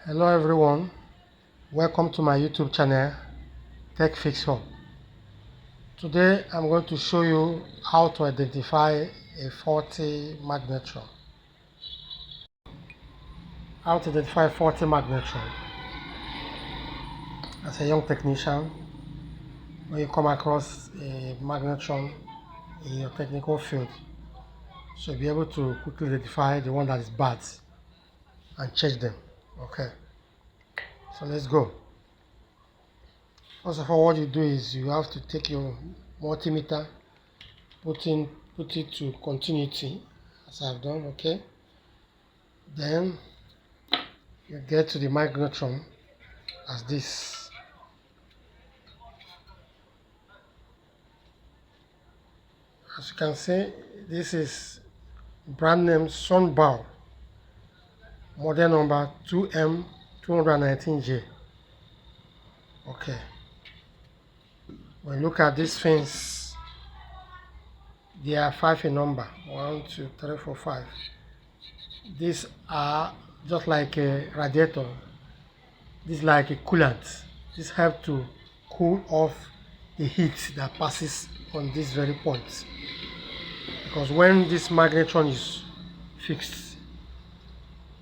Hello everyone, welcome to my YouTube channel Tech Fix Hub. Today I'm going to show you how to identify a faulty magnetron. How to identify a faulty magnetron. As a young technician, when you come across a magnetron in your technical field, so be able to quickly identify the one that is bad and change them. Okay, so let's go. First of all, what you do is you have to take your multimeter, put it to continuity as I've done. Okay, then you get to the magnetron as this. As you can see, this is brand name Sunbow, model number 2M219J. Okay, when you look at these fins, they are 5 in number. 1, 2, 3, 4, 5. These are just like a radiator. This is like a coolant. This helps to cool off the heat that passes on this very point. Because when this magnetron is fixed,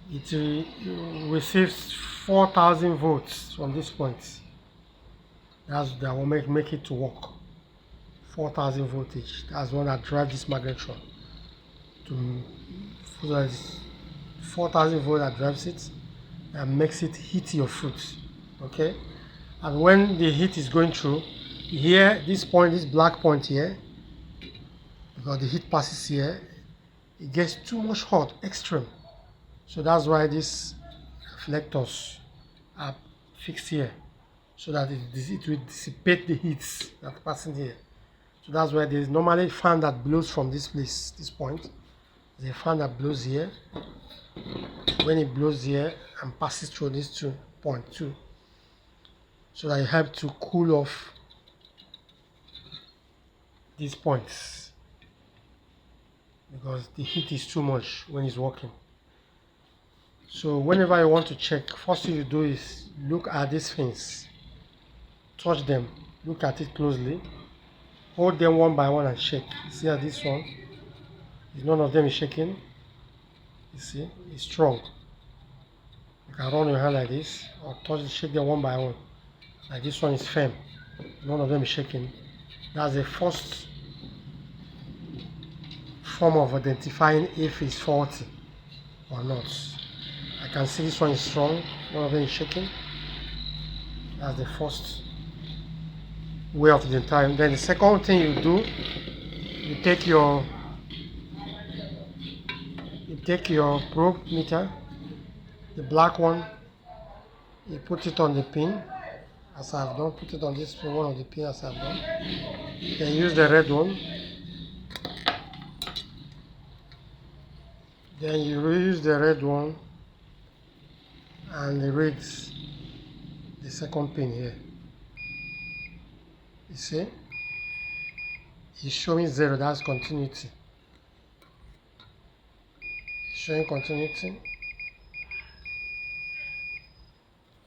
it receives 4,000 volts from this point. That will make it to work. 4,000 voltage. That's one that drives this magnetron. So that's 4,000 volts that drives it and makes it hit your foot. Okay, and when the heat is going through here, this point, this black point here, because the heat passes here, it gets too much hot, extreme. So that's why these reflectors are fixed here, so that it will dissipate the heat that's passing here. So that's why there is normally a fan that blows from this place, this point. There's a fan that blows here. When it blows here and passes through these 2 points too, so that it helps to cool off these points, because the heat is too much when it's working. So whenever you want to check, first thing you do is look at these fins, touch them, look at it closely, hold them one by one and shake. See how this one, none of them is shaking. You see, it's strong. You can run your hand like this or touch, shake them one by one. Like this one is firm, none of them is shaking. That's the first form of identifying if it's faulty or not. I can see this one is strong, none of them is shaking. That's the first way of identifying. Then the second thing you do, you take your probe meter, the black one, you put it on the pin as I've done, put it on this one of the pin as I've done. Then use the red one. Then you reuse the red one and read the second pin here. You see, it's showing 0, that's continuity. It's showing continuity.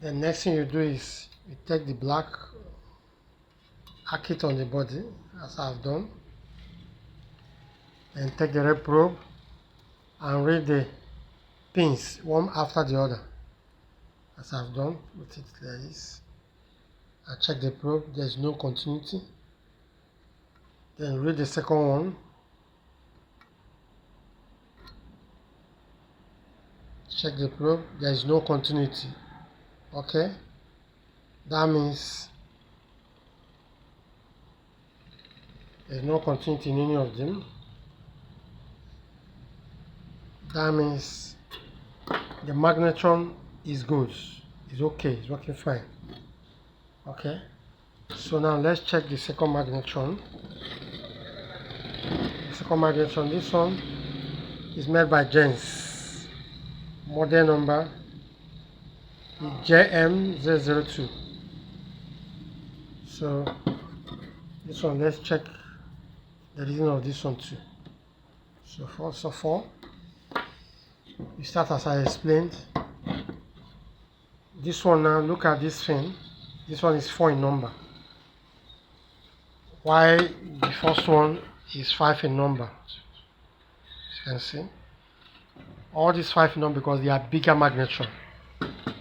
The next thing you do is you take the black, arc it on the body as I've done, and take the red probe and read the pins one after the other as I've done. Put it like this. I check the probe, there's no continuity. Then read the second one. Check the probe, there is no continuity. Okay, that means there's no continuity in any of them. That means the magnetron is good, it's okay, it's working fine. Okay, so now let's check the second magnetron. The second magnetron, this one is made by Gens, model number JM002. So this one, let's check the reading of this one too. So first of all, you start as I explained. This one now, look at this thing. This one is 4 in number. Why the first one is 5 in number? As you can see. All these 5 in number because they are bigger magnetron.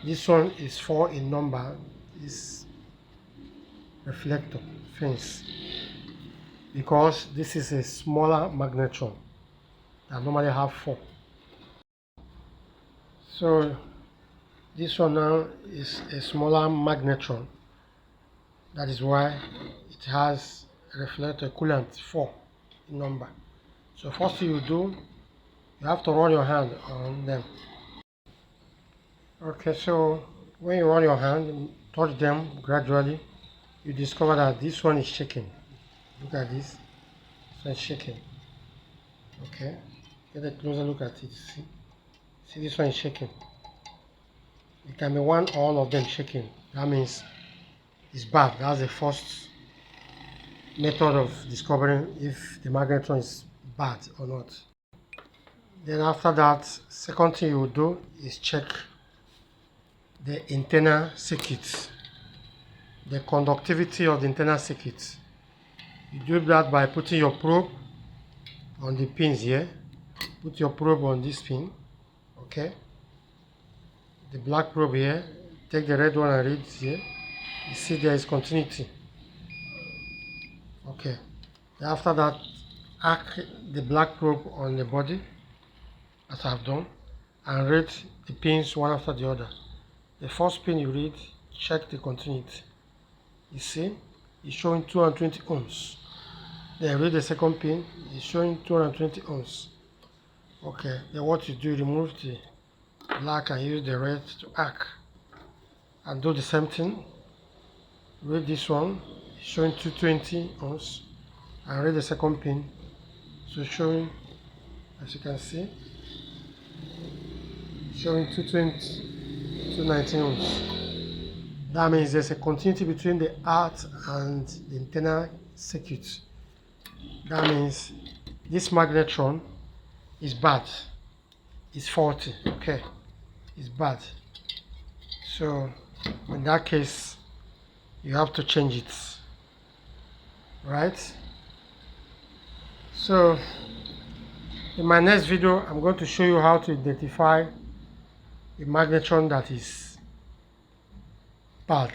This one is 4 in number. This reflector things. Because this is a smaller magnetron that normally have 4. So this one now is a smaller magnetron. That is why it has a reflector coolant 4 in number. So first thing you do, you have to run your hand on them. Okay, so when you run your hand, touch them gradually, you discover that this one is shaking. Look at this. This one is shaking. Okay, get a closer look at it. See this one is shaking. It can be one or all of them shaking. That means it's bad. That's the first method of discovering if the magnetron is bad or not. Then after that, second thing you will do is check the internal circuits, the conductivity of the internal circuits. You do that by putting your probe on the pins here. Put your probe on this pin, okay? The black probe here, take the red one and read here. You see there is continuity. Okay. After that, arc the black probe on the body, as I've done, and read the pins one after the other. The first pin you read, check the continuity. You see, it's showing 220 ohms. Then read the second pin, it's showing 220 ohms. Okay, then what you do, remove the black and use the red to arc. And do the same thing. Read this one, it's showing 220 ohms. And read the second pin, so showing, as you can see, showing 220, 219 ohms. That means there's a continuity between the earth and the internal circuit. That means this magnetron is bad. It's faulty. Okay, it's bad. So in that case, you have to change it. Right? So in my next video, I'm going to show you how to identify a magnetron that is bad,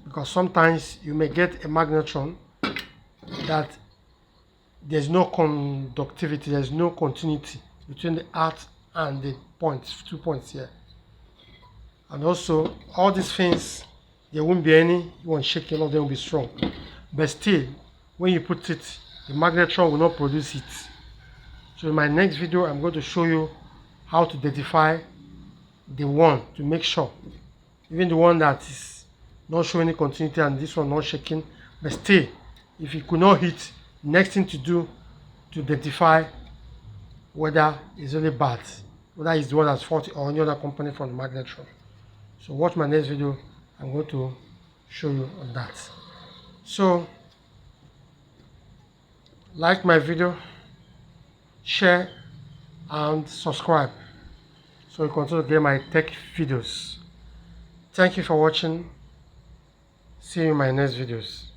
because sometimes you may get a magnetron that there's no conductivity, there's no continuity between the earth and the points, 2 points here. And also all these things, there won't be any one shaking, all of them will be strong, but still when you put it, the magnetron will not produce it. So in my next video, I'm going to show you how to identify the one, to make sure, even the one that is not showing any continuity and this one not shaking, but still, if it could not hit, next thing to do to identify whether it's really bad, whether it's the one that's faulty or any other component from the magnetron. So watch my next video, I'm going to show you on that. So like my video, share and subscribe so you continue to get my tech videos. Thank you for watching. See you in my next videos.